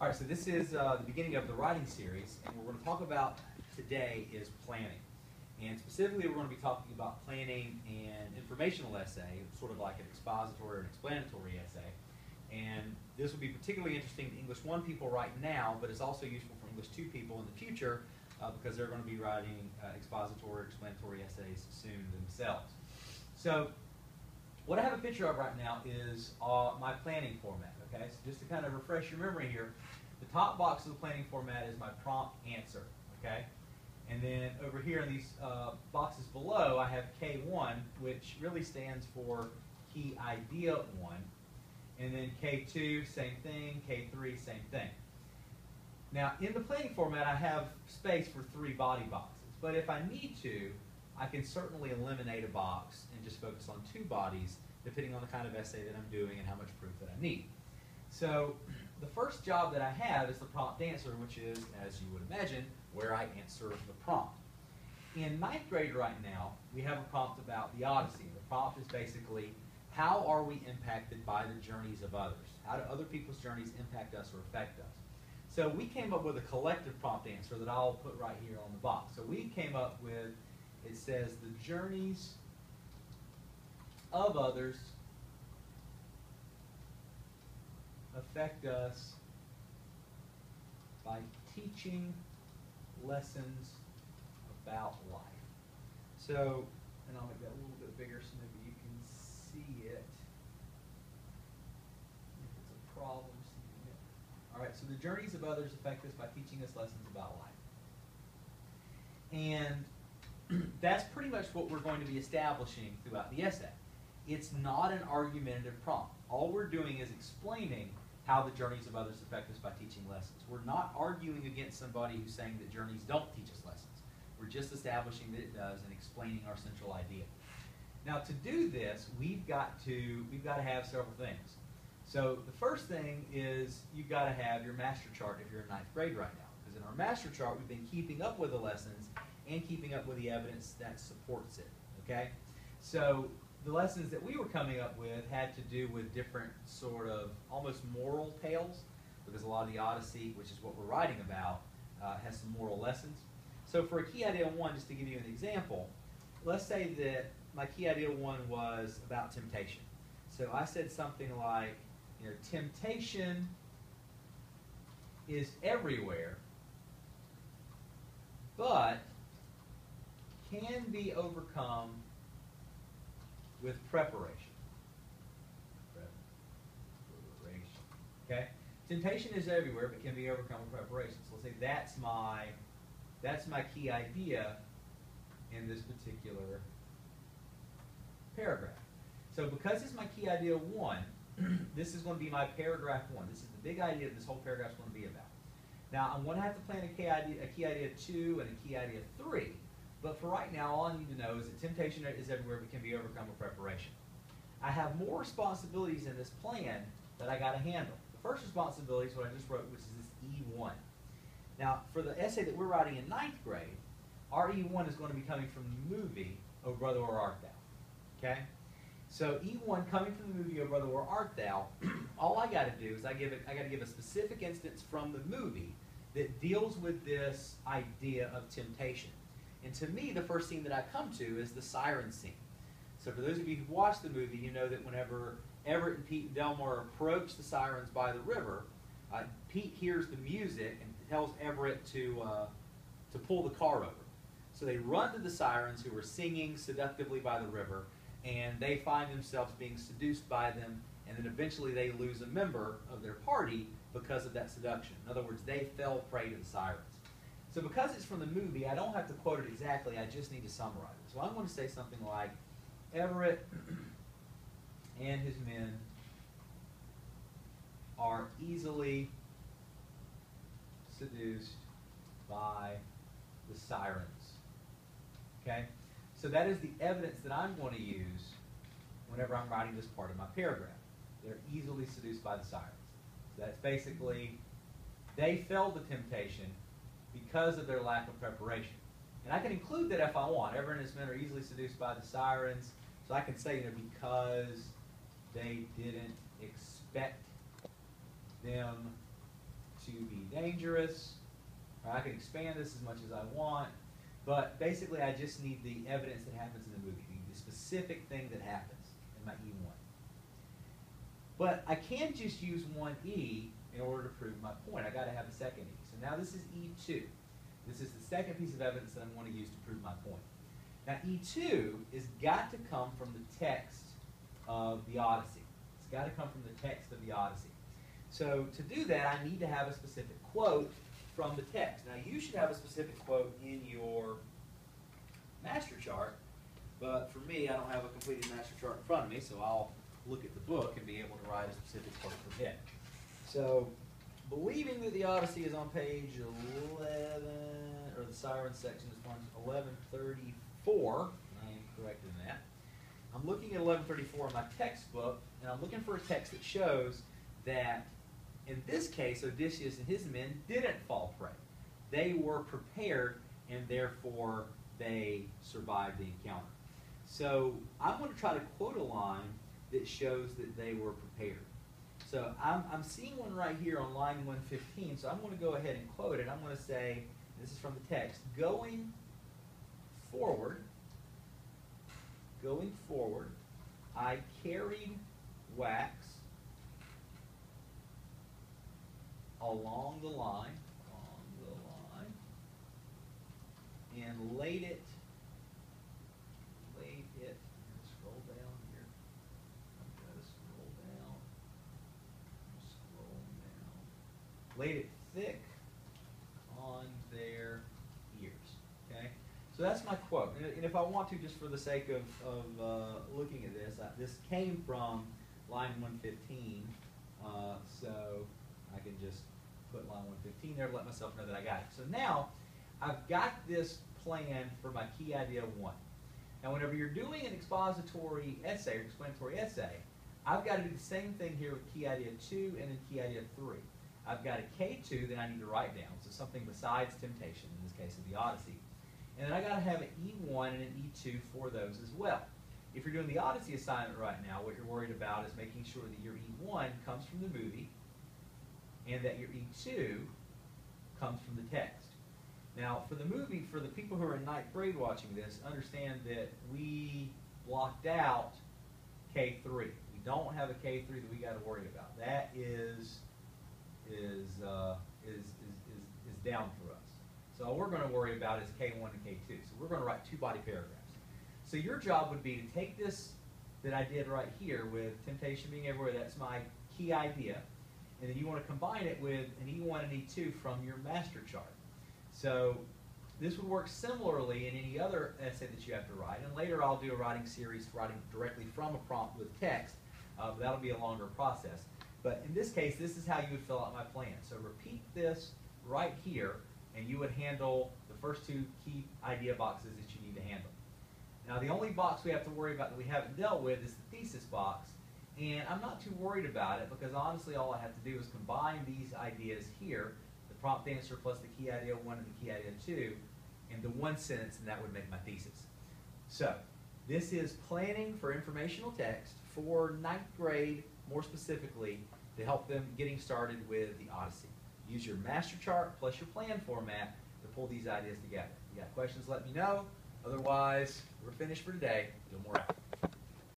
All right, so this is the beginning of the writing series, and what we're going to talk about today is planning. And specifically, we're going to be talking about planning an informational essay, sort of like an expository or an explanatory essay. And this will be particularly interesting to English 1 people right now, but it's also useful for English 2 people in the future because they're going to be writing expository or explanatory essays soon themselves. So what I have a picture of right now is my planning format, okay? So just to kind of refresh your memory here, the top box of the planning format is my prompt answer, okay? And then over here in these boxes below, I have K1, which really stands for key idea 1. And then K2, same thing, K3, same thing. Now, in the planning format, I have space for 3 body boxes. But if I need to, I can certainly eliminate a box and just focus on 2 bodies, depending on the kind of essay that I'm doing and how much proof that I need. So the first job that I have is the prompt answer, which is, as you would imagine, where I answer the prompt. In 9th grade right now, we have a prompt about the Odyssey. The prompt is basically, how are we impacted by the journeys of others? How do other people's journeys impact us or affect us? So we came up with a collective prompt answer that I'll put right here on the box. So we came up with, it says, the journeys of others affect us by teaching lessons about life. So, and I'll make that a little bit bigger so maybe you can see it. If it's a problem seeing it. All right, so the journeys of others affect us by teaching us lessons about life. And that's pretty much what we're going to be establishing throughout the essay. It's not an argumentative prompt. All we're doing is explaining how the journeys of others affect us by teaching lessons. We're not arguing against somebody who's saying that journeys don't teach us lessons. We're just establishing that it does and explaining our central idea. Now, to do this, we've got to have several things. So the first thing is you've got to have your master chart if you're in 9th grade right now. Because in our master chart, we've been keeping up with the lessons and keeping up with the evidence that supports it. Okay? So the lessons that we were coming up with had to do with different sort of almost moral tales, because a lot of the Odyssey, which is what we're writing about, has some moral lessons. So for a key idea 1, just to give you an example, let's say that my key idea 1 was about temptation. So I said something like, you know, temptation is everywhere, but can be overcome with preparation. Okay? Temptation is everywhere, but can be overcome with preparation. So let's say that's my key idea in this particular paragraph. So because it's my key idea 1, this is going to be my paragraph 1. This is the big idea that this whole paragraph is going to be about. Now, I'm going to have to plan a key idea 2 and a key idea 3. But for right now, all I need to know is that temptation is everywhere, but can be overcome with preparation. I have more responsibilities in this plan that I got to handle. The first responsibility is what I just wrote, which is this E1. Now, for the essay that we're writing in 9th grade, our E1 is going to be coming from the movie, O Brother, Where Art Thou? Okay? So E1 coming from the movie, O Brother, Where Art Thou, all I got to do is I got to give a specific instance from the movie that deals with this idea of temptation. And to me, the first scene that I come to is the siren scene. So for those of you who've watched the movie, you know that whenever Everett and Pete and Delmar approach the sirens by the river, Pete hears the music and tells Everett to pull the car over. So they run to the sirens who are singing seductively by the river, and they find themselves being seduced by them, and then eventually they lose a member of their party because of that seduction. In other words, they fell prey to the sirens. So because it's from the movie, I don't have to quote it exactly, I just need to summarize it. So I'm going to say something like, Everett and his men are easily seduced by the sirens. Okay? So that is the evidence that I'm going to use whenever I'm writing this part of my paragraph. They're easily seduced by the sirens. So that's basically, they fell to temptation because of their lack of preparation. And I can include that if I want. Everett and his men are easily seduced by the sirens. So I can say, you know, because they didn't expect them to be dangerous. Or I can expand this as much as I want. But basically, I just need the evidence that happens in the movie, the specific thing that happens in my E1. But I can't just use one E in order to prove my point. I got to have a second E. So now this is E2. This is the second piece of evidence that I'm going to use to prove my point. Now E2 has got to come from the text of the Odyssey. It's got to come from the text of the Odyssey. So to do that, I need to have a specific quote from the text. Now you should have a specific quote in your master chart, but for me, I don't have a completed master chart in front of me, so I'll look at the book and be able to write a specific quote from it. So, believing that the Odyssey is on page 11, or the Siren section is on 1134, I am correct in that. I'm looking at 1134 in my textbook, and I'm looking for a text that shows that, in this case, Odysseus and his men didn't fall prey. They were prepared, and therefore they survived the encounter. So I'm going to try to quote a line that shows that they were prepared. So I'm seeing one right here on line 115, so I'm going to go ahead and quote it. I'm going to say, this is from the text, going forward, I carried wax along the line, and laid it, scroll down here, I've got to scroll down, laid it thick on their ears, okay? So that's my quote, and if I want to, just for the sake of looking at this, this came from line 115, so I can just put line 115 there to let myself know that I got it. So now, I've got this plan for my key idea 1. Now, whenever you're doing an expository essay or explanatory essay, I've got to do the same thing here with key idea 2 and then key idea 3. I've got a K2 that I need to write down, so something besides temptation, in this case of the Odyssey. And then I got to have an E1 and an E2 for those as well. If you're doing the Odyssey assignment right now, what you're worried about is making sure that your E1 comes from the movie and that your E2 comes from the text. Now, for the movie, for the people who are in 9th grade watching this, understand that we blocked out K3. We don't have a K3 that we got to worry about. That is down for us. So all we're going to worry about is K1 and K2. So we're going to write 2 body paragraphs. So your job would be to take this that I did right here with temptation being everywhere, that's my key idea, and then you want to combine it with an E1 and E2 from your master chart. So this would work similarly in any other essay that you have to write, and later I'll do a writing series writing directly from a prompt with text, but that'll be a longer process. But in this case, this is how you would fill out my plan. So repeat this right here, and you would handle the first 2 key idea boxes that you need to handle. Now the only box we have to worry about that we haven't dealt with is the thesis box, and I'm not too worried about it because honestly all I have to do is combine these ideas here, the prompt answer plus the key idea 1 and the key idea 2, into one sentence, and that would make my thesis. So this is planning for informational text for 9th grade, more specifically, to help them getting started with the Odyssey. Use your master chart plus your plan format to pull these ideas together. If you got questions, let me know. Otherwise, we're finished for today. No more.